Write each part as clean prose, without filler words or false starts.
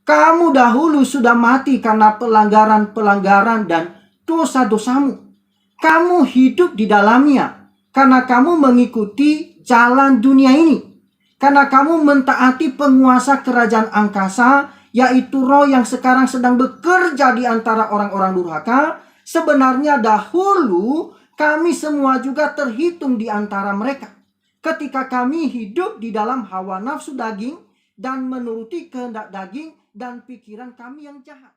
Kamu dahulu sudah mati karena pelanggaran-pelanggaran dan dosa-dosamu. Kamu hidup di dalamnya karena kamu mengikuti jalan dunia ini. Karena kamu mentaati penguasa kerajaan angkasa, yaitu roh yang sekarang sedang bekerja di antara orang-orang durhaka. Sebenarnya dahulu kami semua juga terhitung di antara mereka. Ketika kami hidup di dalam hawa nafsu daging dan menuruti kehendak daging dan pikiran kami yang jahat.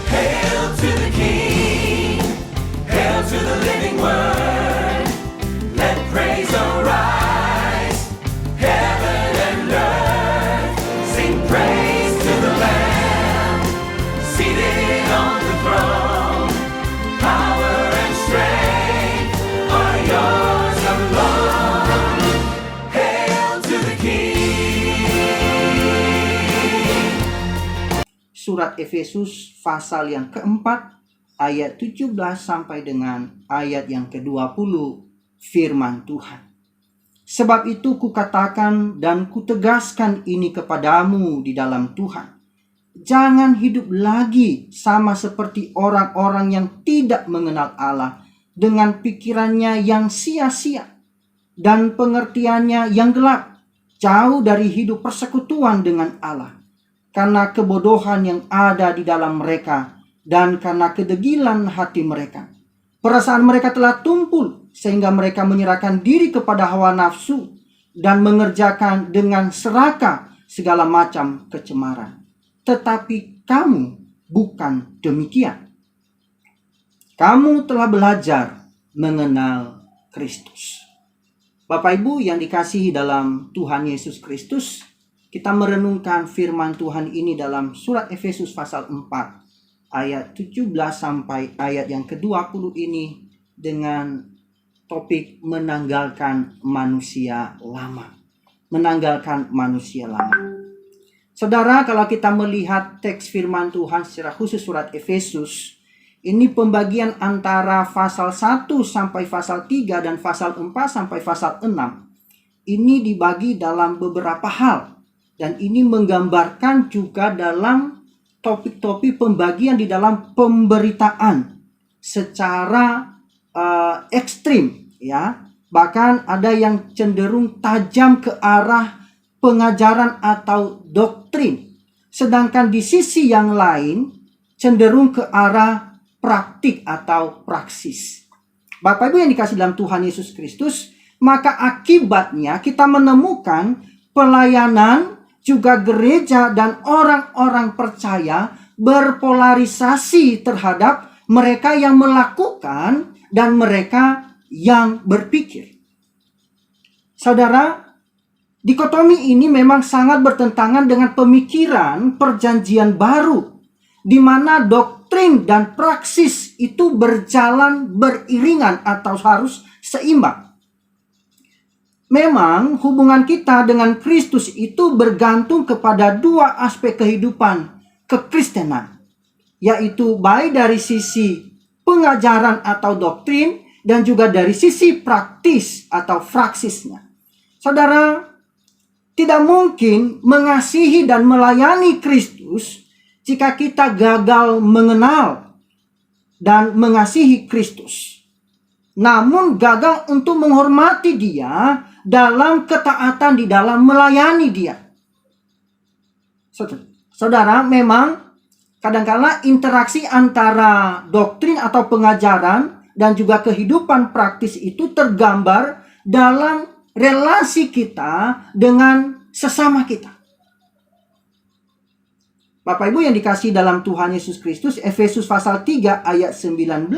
Hail to the King, hail to the living word. Let praise arise, heaven and earth. Sing praise to the Lamb, seated on the throne. Power and strength are yours alone. Hail to the King. Surat Efesus pasal yang keempat ayat 17 sampai dengan ayat yang ke-20, firman Tuhan. Sebab itu kukatakan dan kutegaskan ini kepadamu di dalam Tuhan. Jangan hidup lagi sama seperti orang-orang yang tidak mengenal Allah, dengan pikirannya yang sia-sia dan pengertiannya yang gelap, jauh dari hidup persekutuan dengan Allah. Karena kebodohan yang ada di dalam mereka dan karena kedegilan hati mereka. Perasaan mereka telah tumpul sehingga mereka menyerahkan diri kepada hawa nafsu dan mengerjakan dengan serakah segala macam kecemaran. Tetapi kamu bukan demikian. Kamu telah belajar mengenal Kristus. Bapak Ibu yang dikasihi dalam Tuhan Yesus Kristus, kita merenungkan firman Tuhan ini dalam surat Efesus pasal 4 ayat 17 sampai ayat yang ke-20 ini dengan topik menanggalkan manusia lama. Menanggalkan manusia lama. Saudara, kalau kita melihat teks firman Tuhan secara khusus surat Efesus, ini pembagian antara pasal 1 sampai pasal 3 dan pasal 4 sampai pasal 6. Ini dibagi dalam beberapa hal. Dan ini menggambarkan juga dalam topik-topik pembagian di dalam pemberitaan secara ekstrim, ya. Bahkan ada yang cenderung tajam ke arah pengajaran atau doktrin. Sedangkan di sisi yang lain cenderung ke arah praktik atau praksis. Bapak Ibu yang dikasih dalam Tuhan Yesus Kristus, maka akibatnya kita menemukan pelayanan juga gereja dan orang-orang percaya berpolarisasi terhadap mereka yang melakukan dan mereka yang berpikir. Saudara, dikotomi ini memang sangat bertentangan dengan pemikiran perjanjian baru, di mana doktrin dan praksis itu berjalan beriringan atau harus seimbang. Memang hubungan kita dengan Kristus itu bergantung kepada dua aspek kehidupan kekristenan, yaitu baik dari sisi pengajaran atau doktrin dan juga dari sisi praktis atau praksisnya. Saudara, tidak mungkin mengasihi dan melayani Kristus jika kita gagal mengenal dan mengasihi Kristus, namun gagal untuk menghormati Dia dalam ketaatan di dalam melayani Dia. Saudara, memang kadangkala interaksi antara doktrin atau pengajaran dan juga kehidupan praktis itu tergambar dalam relasi kita dengan sesama kita. Bapak Ibu yang dikasihi dalam Tuhan Yesus Kristus, Efesus pasal 3 ayat 19,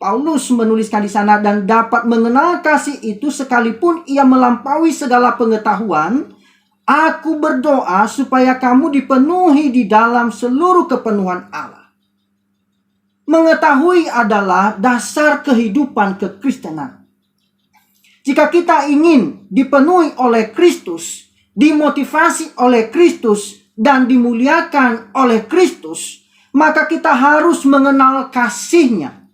Paulus menuliskan di sana, dan dapat mengenal kasih itu sekalipun ia melampaui segala pengetahuan, aku berdoa supaya kamu dipenuhi di dalam seluruh kepenuhan Allah. Mengetahui adalah dasar kehidupan kekristenan. Jika kita ingin dipenuhi oleh Kristus, dimotivasi oleh Kristus, dan dimuliakan oleh Kristus, maka kita harus mengenal kasih-Nya.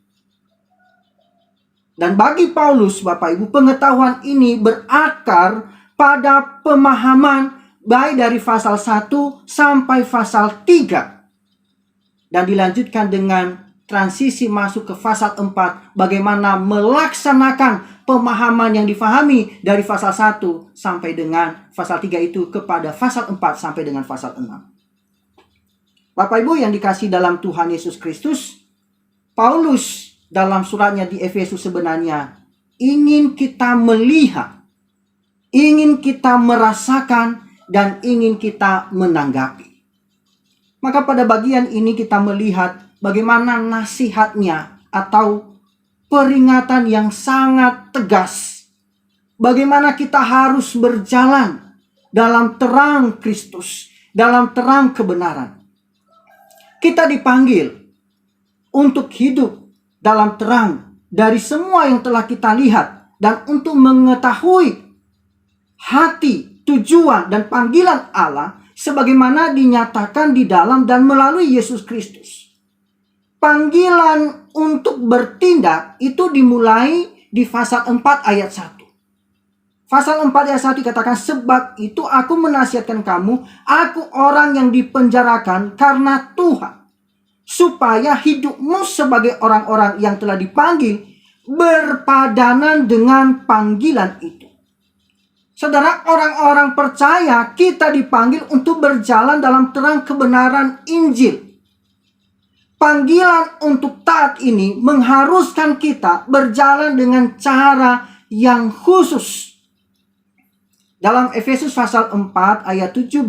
Dan bagi Paulus, Bapak Ibu, pengetahuan ini berakar pada pemahaman baik dari pasal 1 sampai pasal 3. Dan dilanjutkan dengan transisi masuk ke pasal 4, bagaimana melaksanakan pemahaman yang difahami dari pasal 1 sampai dengan pasal 3 itu kepada pasal 4 sampai dengan pasal 6. Bapak Ibu yang dikasihi dalam Tuhan Yesus Kristus, Paulus dalam suratnya di Efesus sebenarnya ingin kita melihat, ingin kita merasakan, dan ingin kita menanggapi. Maka pada bagian ini kita melihat bagaimana nasihatnya atau peringatan yang sangat tegas. Bagaimana kita harus berjalan dalam terang Kristus, dalam terang kebenaran. Kita dipanggil untuk hidup dalam terang dari semua yang telah kita lihat, dan untuk mengetahui hati, tujuan, dan panggilan Allah sebagaimana dinyatakan di dalam dan melalui Yesus Kristus. Panggilan untuk bertindak itu dimulai di pasal 4 ayat 1. Pasal 4 ayat 1 dikatakan, sebab itu aku menasihatkan kamu, aku orang yang dipenjarakan karena Tuhan, supaya hidupmu sebagai orang-orang yang telah dipanggil berpadanan dengan panggilan itu. Saudara, orang-orang percaya kita dipanggil untuk berjalan dalam terang kebenaran Injil. Panggilan untuk taat ini mengharuskan kita berjalan dengan cara yang khusus. Dalam Efesus pasal 4 ayat 17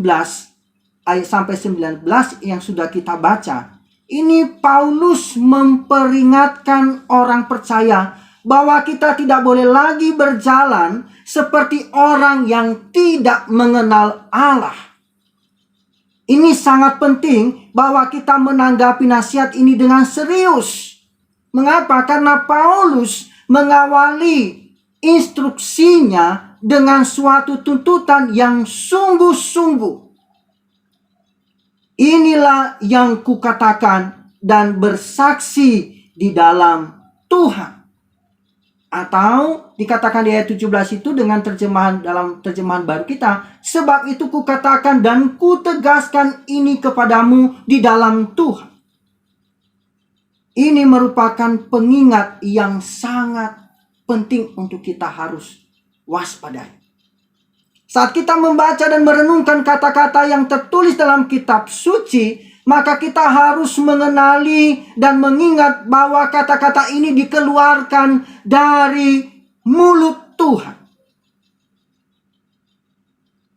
ayat sampai 19 yang sudah kita baca, ini Paulus memperingatkan orang percaya bahwa kita tidak boleh lagi berjalan seperti orang yang tidak mengenal Allah. Ini sangat penting bahwa kita menanggapi nasihat ini dengan serius. Mengapa? Karena Paulus mengawali instruksinya dengan suatu tuntutan yang sungguh-sungguh. Inilah yang kukatakan dan bersaksi di dalam Tuhan. Atau dikatakan di ayat 17 itu dengan terjemahan dalam terjemahan baru kita, sebab itu kukatakan dan kutegaskan ini kepadamu di dalam Tuhan. Ini merupakan pengingat yang sangat penting untuk kita harus waspadai. Saat kita membaca dan merenungkan kata-kata yang tertulis dalam kitab suci, maka kita harus mengenali dan mengingat bahwa kata-kata ini dikeluarkan dari mulut Tuhan.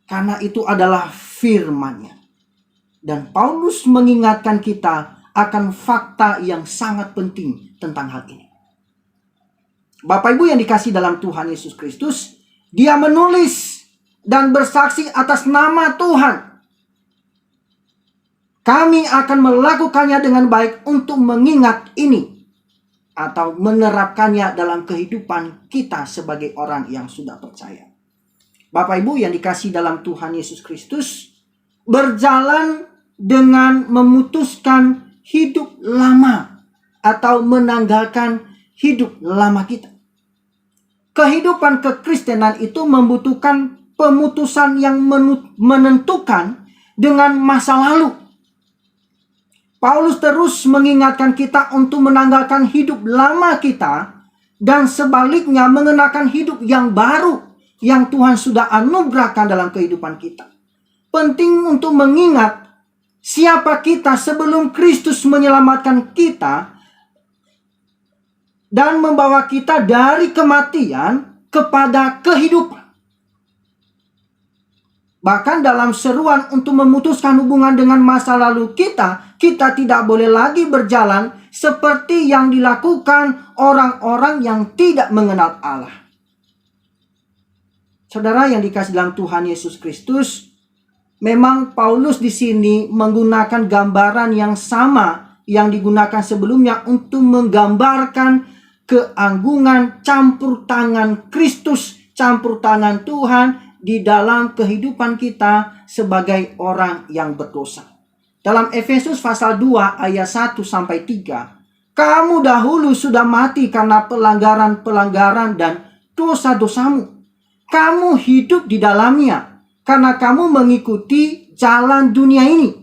Karena itu adalah firman-Nya. Dan Paulus mengingatkan kita akan fakta yang sangat penting tentang hal ini. Bapak Ibu yang dikasihi dalam Tuhan Yesus Kristus, dia menulis dan bersaksi atas nama Tuhan. Kami akan melakukannya dengan baik untuk mengingat ini atau menerapkannya dalam kehidupan kita sebagai orang yang sudah percaya. Bapak Ibu yang dikasihi dalam Tuhan Yesus Kristus, berjalan dengan memutuskan hidup lama atau menanggalkan hidup lama kita. Kehidupan kekristenan itu membutuhkan pemutusan yang menentukan dengan masa lalu. Paulus terus mengingatkan kita untuk menanggalkan hidup lama kita dan sebaliknya mengenakan hidup yang baru yang Tuhan sudah anugerahkan dalam kehidupan kita. Penting untuk mengingat siapa kita sebelum Kristus menyelamatkan kita dan membawa kita dari kematian kepada kehidupan. Bahkan dalam seruan untuk memutuskan hubungan dengan masa lalu kita tidak boleh lagi berjalan seperti yang dilakukan orang-orang yang tidak mengenal Allah. Saudara yang dikasihi dalam Tuhan Yesus Kristus, memang Paulus di sini menggunakan gambaran yang sama yang digunakan sebelumnya untuk menggambarkan keanggungan campur tangan Kristus, campur tangan Tuhan di dalam kehidupan kita sebagai orang yang berdosa. Dalam Efesus pasal 2 ayat 1 sampai 3, Kamu dahulu sudah mati karena pelanggaran-pelanggaran dan dosa-dosamu. Kamu hidup di dalamnya karena kamu mengikuti jalan dunia ini.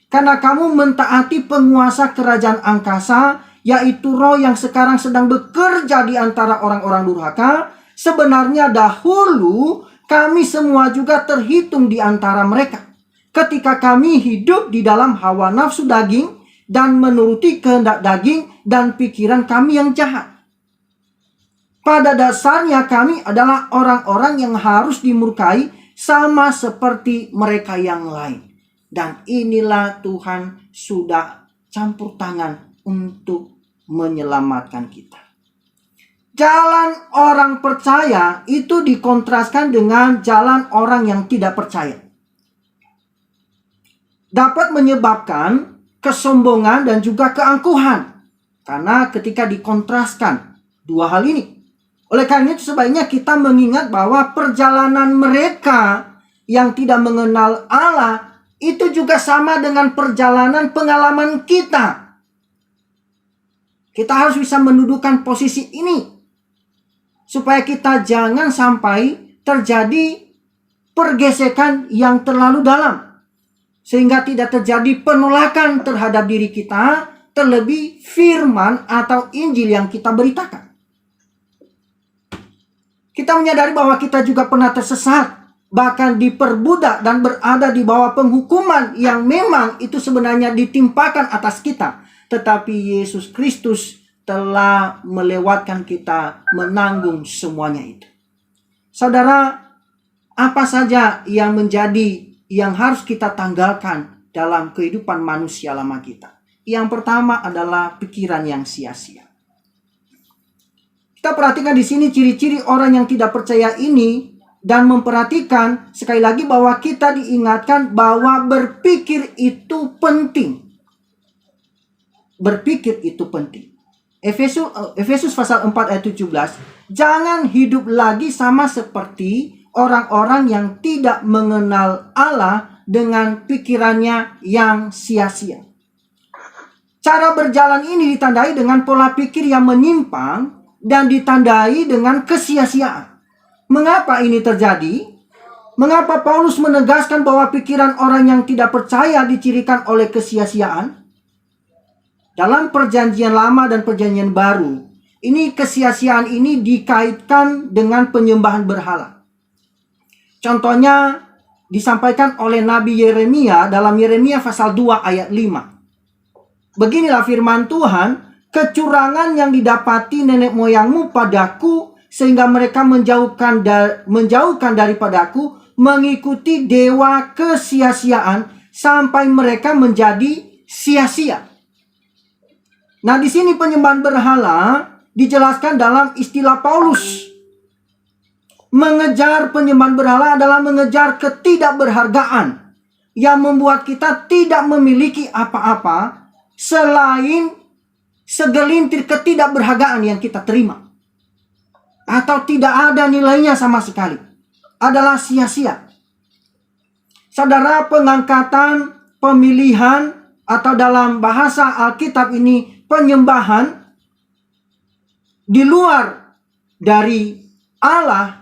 Karena kamu mentaati penguasa kerajaan angkasa, yaitu roh yang sekarang sedang bekerja di antara orang-orang durhaka. Sebenarnya dahulu kami semua juga terhitung di antara mereka. Ketika kami hidup di dalam hawa nafsu daging dan menuruti kehendak daging dan pikiran kami yang jahat. Pada dasarnya kami adalah orang-orang yang harus dimurkai sama seperti mereka yang lain. Dan inilah Tuhan sudah campur tangan untuk menyelamatkan kita. Jalan orang percaya itu dikontraskan dengan jalan orang yang tidak percaya. Dapat menyebabkan kesombongan dan juga keangkuhan. Karena ketika dikontraskan dua hal ini. Oleh karena itu sebaiknya kita mengingat bahwa perjalanan mereka yang tidak mengenal Allah itu juga sama dengan perjalanan pengalaman kita. Kita harus bisa mendudukan posisi ini. Supaya kita jangan sampai terjadi pergesekan yang terlalu dalam. Sehingga tidak terjadi penolakan terhadap diri kita, terlebih firman atau Injil yang kita beritakan. Kita menyadari bahwa kita juga pernah tersesat, bahkan diperbudak dan berada di bawah penghukuman yang memang itu sebenarnya ditimpakan atas kita. Tetapi Yesus Kristus telah melewatkan kita, menanggung semuanya itu. Saudara, apa saja yang harus kita tanggalkan dalam kehidupan manusia lama kita? Yang pertama adalah pikiran yang sia-sia. Kita perhatikan di sini ciri-ciri orang yang tidak percaya ini dan memperhatikan sekali lagi bahwa kita diingatkan bahwa berpikir itu penting. Berpikir itu penting. Efesus pasal 4 ayat 17. Jangan hidup lagi sama seperti orang-orang yang tidak mengenal Allah dengan pikirannya yang sia-sia. Cara berjalan ini ditandai dengan pola pikir yang menyimpang dan ditandai dengan kesia-siaan. Mengapa ini terjadi? Mengapa Paulus menegaskan bahwa pikiran orang yang tidak percaya dicirikan oleh kesia-siaan? Dalam perjanjian lama dan perjanjian baru, ini kesia-siaan ini dikaitkan dengan penyembahan berhala. Contohnya disampaikan oleh Nabi Yeremia dalam Yeremia pasal 2 ayat 5. Beginilah firman Tuhan, kecurangan yang didapati nenek moyangmu padaku, sehingga mereka menjauhkan daripadaku, mengikuti dewa kesia-siaan, sampai mereka menjadi sia-sia. Nah, di sini penyembahan berhala dijelaskan dalam istilah Paulus. Mengejar penyembahan berhala adalah mengejar ketidakberhargaan yang membuat kita tidak memiliki apa-apa selain segelintir ketidakberhargaan yang kita terima. Atau tidak ada nilainya sama sekali. Adalah sia-sia. Saudara, pengangkatan, pemilihan, atau dalam bahasa Alkitab ini penyembahan di luar dari Allah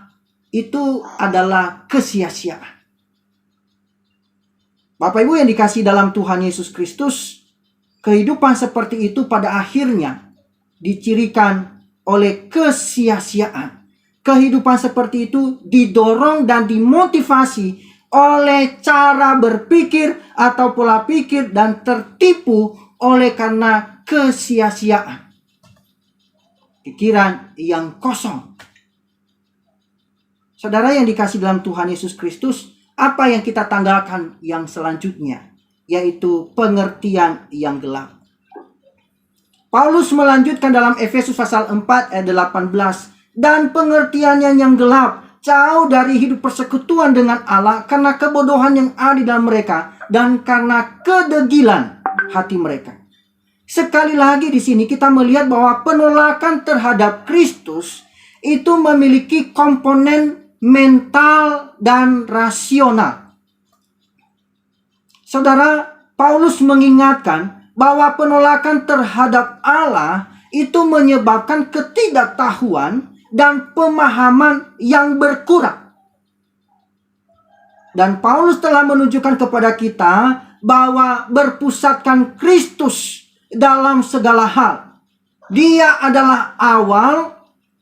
itu adalah kesia-siaan. Bapak Ibu yang dikasihi dalam Tuhan Yesus Kristus, kehidupan seperti itu pada akhirnya dicirikan oleh kesia-siaan. Kehidupan seperti itu didorong dan dimotivasi oleh cara berpikir atau pola pikir dan tertipu oleh karena kesia-siaan. Pikiran yang kosong. Saudara yang dikasihi dalam Tuhan Yesus Kristus, apa yang kita tanggalkan yang selanjutnya? Yaitu pengertian yang gelap. Paulus melanjutkan dalam Efesus pasal 4 ayat 18. Dan pengertiannya yang gelap, jauh dari hidup persekutuan dengan Allah, karena kebodohan yang ada di dalam mereka, dan karena kedegilan hati mereka. Sekali lagi di sini kita melihat bahwa penolakan terhadap Kristus itu memiliki komponen mental dan rasional. Saudara, Paulus mengingatkan bahwa penolakan terhadap Allah itu menyebabkan ketidaktahuan dan pemahaman yang berkurang. Dan Paulus telah menunjukkan kepada kita bahwa berpusatkan Kristus dalam segala hal. Dia adalah awal,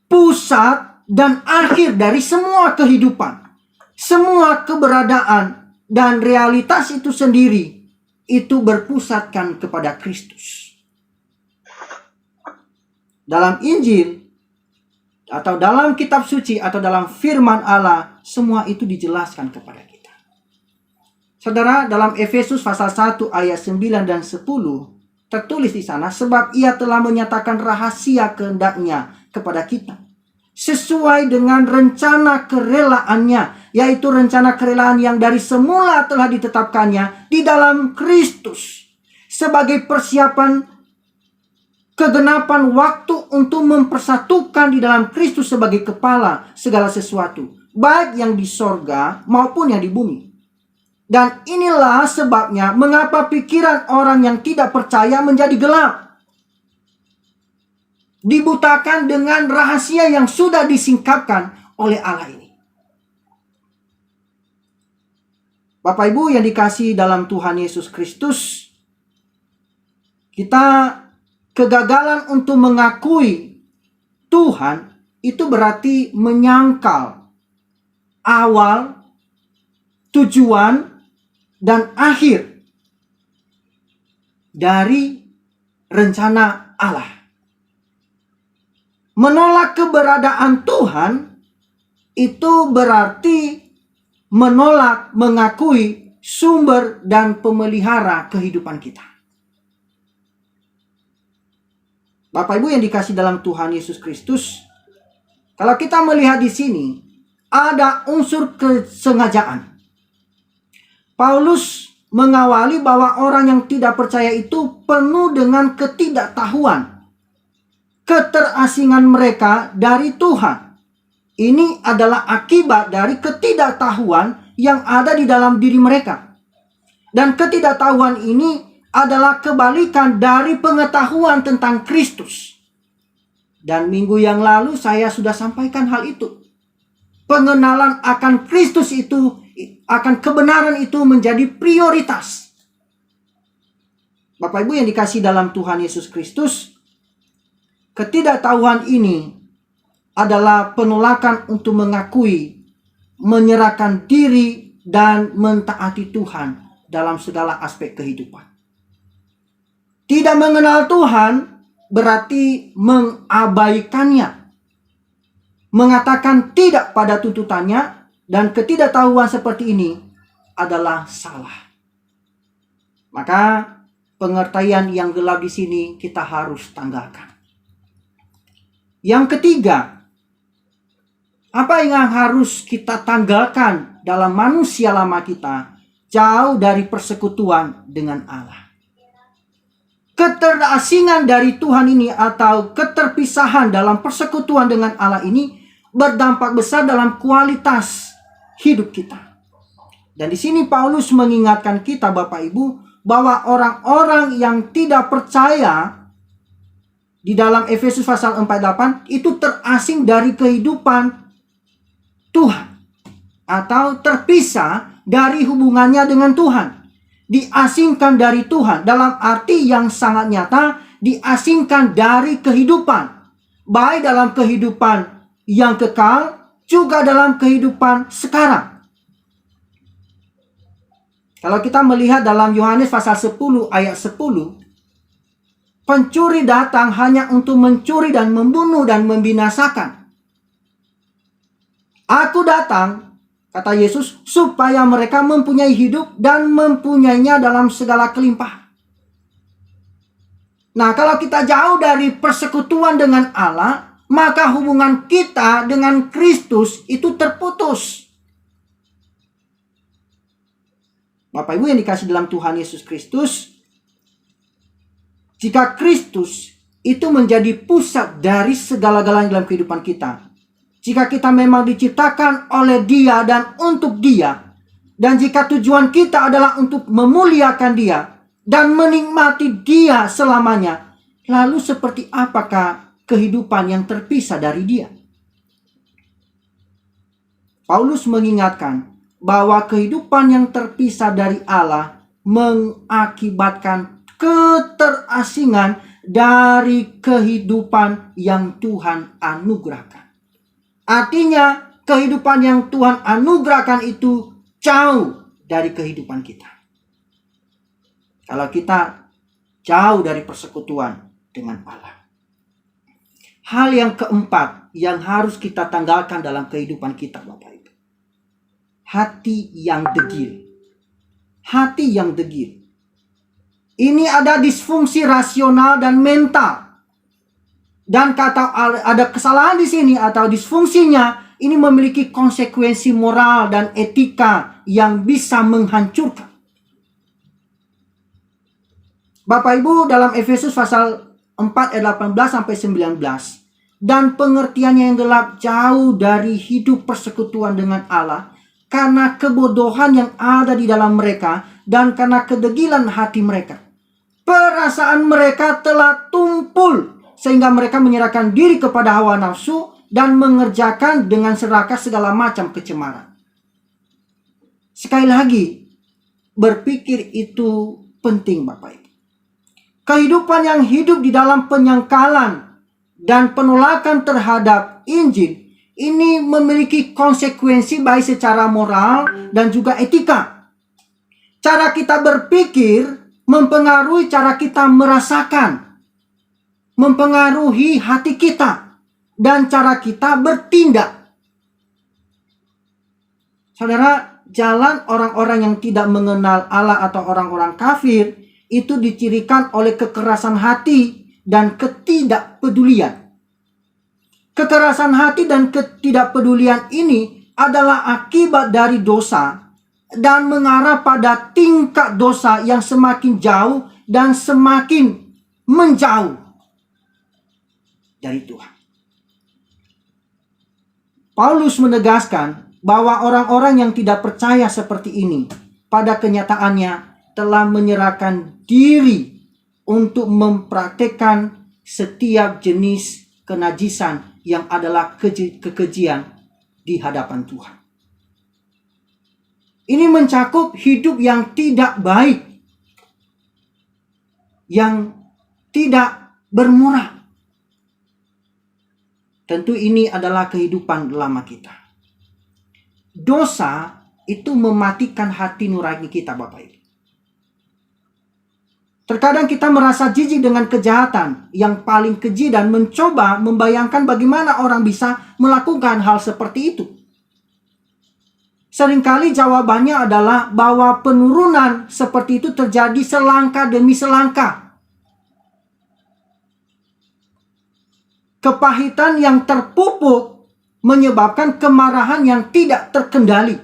pusat, dan akhir dari semua kehidupan. Semua keberadaan dan realitas itu sendiri itu berpusatkan kepada Kristus. Dalam Injil atau dalam kitab suci atau dalam firman Allah, semua itu dijelaskan kepada kita. Saudara, dalam Efesus pasal 1 ayat 9 dan 10 tertulis di sana, sebab ia telah menyatakan rahasia kehendaknya kepada kita sesuai dengan rencana kerelaannya, yaitu rencana kerelaan yang dari semula telah ditetapkannya di dalam Kristus sebagai persiapan kegenapan waktu untuk mempersatukan di dalam Kristus sebagai kepala segala sesuatu, baik yang di sorga maupun yang di bumi. Dan inilah sebabnya mengapa pikiran orang yang tidak percaya menjadi gelap, dibutakan dengan rahasia yang sudah disingkapkan oleh Allah ini. Bapak Ibu yang dikasihi dalam Tuhan Yesus Kristus, kita kegagalan untuk mengakui Tuhan itu berarti menyangkal awal, tujuan, dan akhir dari rencana Allah. Menolak keberadaan Tuhan itu berarti menolak mengakui sumber dan pemelihara kehidupan kita. Bapak Ibu yang dikasihi dalam Tuhan Yesus Kristus, kalau kita melihat di sini ada unsur kesengajaan. Paulus mengawali bahwa orang yang tidak percaya itu penuh dengan ketidaktahuan, keterasingan mereka dari Tuhan. Ini adalah akibat dari ketidaktahuan yang ada di dalam diri mereka. Dan ketidaktahuan ini adalah kebalikan dari pengetahuan tentang Kristus. Dan minggu yang lalu saya sudah sampaikan hal itu. Pengenalan akan Kristus itu, akan kebenaran itu menjadi prioritas. Bapak Ibu yang dikasihi dalam Tuhan Yesus Kristus, ketidaktahuan ini adalah penolakan untuk mengakui, menyerahkan diri, dan mentaati Tuhan dalam segala aspek kehidupan. Tidak mengenal Tuhan berarti mengabaikannya, mengatakan tidak pada tuntutannya, dan ketidaktahuan seperti ini adalah salah. Maka pengertian yang gelap di sini kita harus tanggalkan. Yang ketiga, apa yang harus kita tanggalkan dalam manusia lama kita? Jauh dari persekutuan dengan Allah. Keterasingan dari Tuhan ini atau keterpisahan dalam persekutuan dengan Allah ini berdampak besar dalam kualitas hidup kita. Dan di sini Paulus mengingatkan kita Bapak Ibu bahwa orang-orang yang tidak percaya di dalam Efesus pasal 4:8 itu terasing dari kehidupan Tuhan atau terpisah dari hubungannya dengan Tuhan. Diasingkan dari Tuhan dalam arti yang sangat nyata, diasingkan dari kehidupan, baik dalam kehidupan yang kekal juga dalam kehidupan sekarang. Kalau kita melihat dalam Yohanes pasal 10 ayat 10, pencuri datang hanya untuk mencuri dan membunuh dan membinasakan. Aku datang, kata Yesus, supaya mereka mempunyai hidup dan mempunyainya dalam segala kelimpahan. Nah, kalau kita jauh dari persekutuan dengan Allah, maka hubungan kita dengan Kristus itu terputus. Bapak Ibu yang dikasihi dalam Tuhan Yesus Kristus, jika Kristus itu menjadi pusat dari segala-galanya dalam kehidupan kita, jika kita memang diciptakan oleh Dia dan untuk Dia, dan jika tujuan kita adalah untuk memuliakan Dia, dan menikmati Dia selamanya, lalu seperti apakah kehidupan yang terpisah dari Dia? Paulus mengingatkan bahwa kehidupan yang terpisah dari Allah mengakibatkan keterasingan dari kehidupan yang Tuhan anugerahkan. Artinya, kehidupan yang Tuhan anugerahkan itu jauh dari kehidupan kita. Kalau kita jauh dari persekutuan dengan Allah. Hal yang keempat yang harus kita tanggalkan dalam kehidupan kita, Bapak Ibu. Hati yang degil. Hati yang degil. Ini ada disfungsi rasional dan mental. Dan kata ada kesalahan di sini atau disfungsinya, ini memiliki konsekuensi moral dan etika yang bisa menghancurkan. Bapak Ibu, dalam Efesus pasal 4 ayat 18 sampai 19, dan pengertiannya yang gelap jauh dari hidup persekutuan dengan Allah karena kebodohan yang ada di dalam mereka dan karena kedegilan hati mereka. Perasaan mereka telah tumpul sehingga mereka menyerahkan diri kepada hawa nafsu dan mengerjakan dengan serakah segala macam kecemaran. Sekali lagi, berpikir itu penting, Bapak Ibu. Kehidupan yang hidup di dalam penyangkalan dan penolakan terhadap Injil ini memiliki konsekuensi baik secara moral dan juga etika. Cara kita berpikir mempengaruhi cara kita merasakan, mempengaruhi hati kita, dan cara kita bertindak. Saudara, jalan orang-orang yang tidak mengenal Allah atau orang-orang kafir itu dicirikan oleh kekerasan hati dan ketidakpedulian. Kekerasan hati dan ketidakpedulian ini adalah akibat dari dosa dan mengarah pada tingkat dosa yang semakin jauh dan semakin menjauh dari Tuhan. Paulus menegaskan bahwa orang-orang yang tidak percaya seperti ini pada kenyataannya telah menyerahkan diri untuk mempraktekkan setiap jenis kenajisan yang adalah kekejian di hadapan Tuhan. Ini mencakup hidup yang tidak baik, yang tidak bermoral. Tentu ini adalah kehidupan lama kita. Dosa itu mematikan hati nurani kita, Bapak Ibu. Terkadang kita merasa jijik dengan kejahatan yang paling keji dan mencoba membayangkan bagaimana orang bisa melakukan hal seperti itu. Seringkali jawabannya adalah bahwa penurunan seperti itu terjadi selangkah demi selangkah. Kepahitan yang terpupuk menyebabkan kemarahan yang tidak terkendali.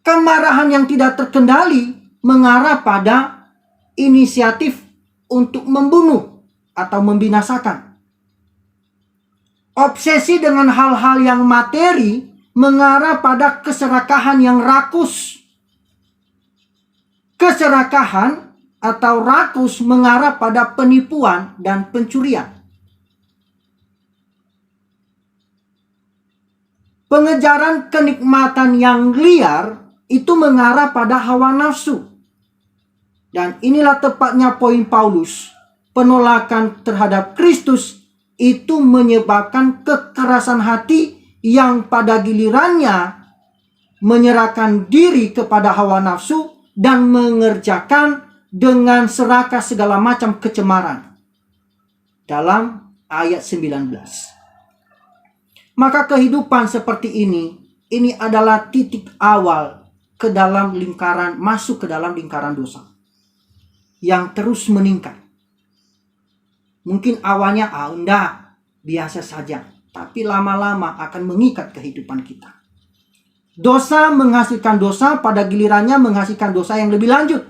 Kemarahan yang tidak terkendali mengarah pada inisiatif untuk membunuh atau membinasakan. Obsesi dengan hal-hal yang materi mengarah pada keserakahan yang rakus. Keserakahan atau rakus mengarah pada penipuan dan pencurian. Pengejaran kenikmatan yang liar itu mengarah pada hawa nafsu. Dan inilah tepatnya poin Paulus. Penolakan terhadap Kristus itu menyebabkan kekerasan hati yang pada gilirannya menyerahkan diri kepada hawa nafsu dan mengerjakan dengan serakah segala macam kecemaran. Dalam ayat 19. Maka kehidupan seperti ini adalah titik awal ke dalam lingkaran, masuk ke dalam lingkaran dosa yang terus meningkat. Mungkin awalnya enggak, biasa saja, tapi lama-lama akan mengikat kehidupan kita. Dosa menghasilkan dosa, pada gilirannya menghasilkan dosa yang lebih lanjut.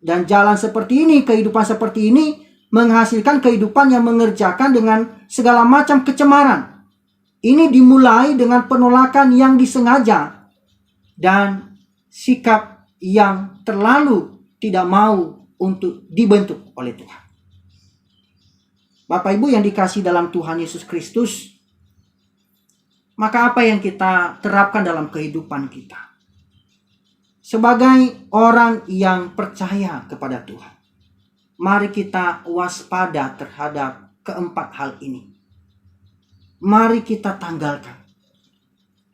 Dan jalan seperti ini, kehidupan seperti ini menghasilkan kehidupan yang mengerjakan dengan segala macam kecemaran. Ini dimulai dengan penolakan yang disengaja dan sikap yang terlalu tidak mau untuk dibentuk oleh Tuhan. Bapak Ibu yang dikasihi dalam Tuhan Yesus Kristus, maka apa yang kita terapkan dalam kehidupan kita? Sebagai orang yang percaya kepada Tuhan, mari kita waspada terhadap keempat hal ini. Mari kita tanggalkan.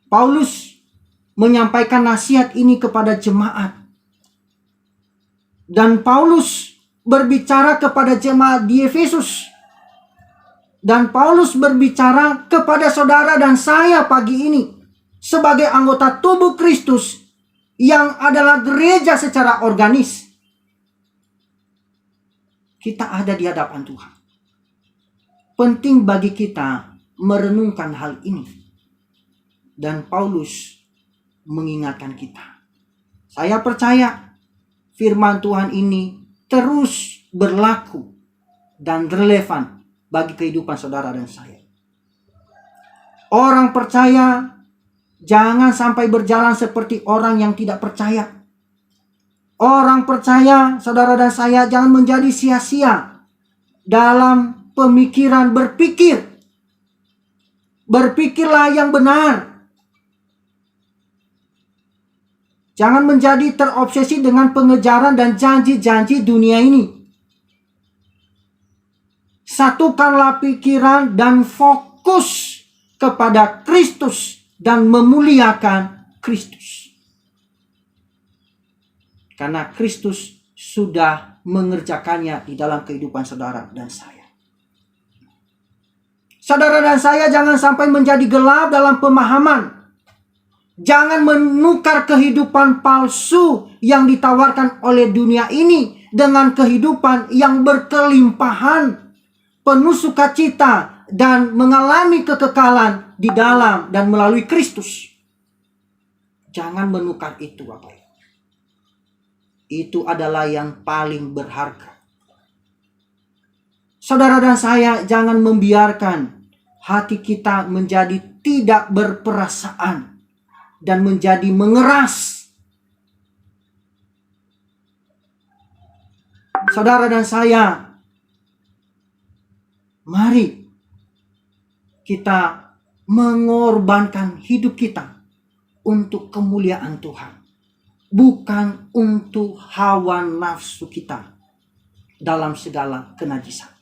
Paulus menyampaikan nasihat ini kepada jemaat. Dan Paulus berbicara kepada jemaat di Efesus. Dan Paulus berbicara kepada saudara dan saya pagi ini sebagai anggota tubuh Kristus yang adalah gereja secara organis. Kita ada di hadapan Tuhan. Penting bagi kita merenungkan hal ini. Dan Paulus mengingatkan kita. Saya percaya firman Tuhan ini terus berlaku dan relevan bagi kehidupan saudara dan saya. Orang percaya jangan sampai berjalan seperti orang yang tidak percaya. Orang percaya, saudara dan saya, jangan menjadi sia-sia dalam pemikiran berpikir. Berpikirlah yang benar. Jangan menjadi terobsesi dengan pengejaran dan janji-janji dunia ini. Satukanlah pikiran dan fokus kepada Kristus dan memuliakan Kristus. Karena Kristus sudah mengerjakannya di dalam kehidupan saudara dan saya. Saudara dan saya jangan sampai menjadi gelap dalam pemahaman. Jangan menukar kehidupan palsu yang ditawarkan oleh dunia ini dengan kehidupan yang berkelimpahan, penuh sukacita, dan mengalami kekekalan di dalam dan melalui Kristus. Jangan menukar itu, Bapak Ibu. Itu adalah yang paling berharga. Saudara dan saya jangan membiarkan hati kita menjadi tidak berperasaan dan menjadi mengeras. Saudara dan saya, mari kita mengorbankan hidup kita untuk kemuliaan Tuhan, bukan untuk hawa nafsu kita dalam segala kenajisan.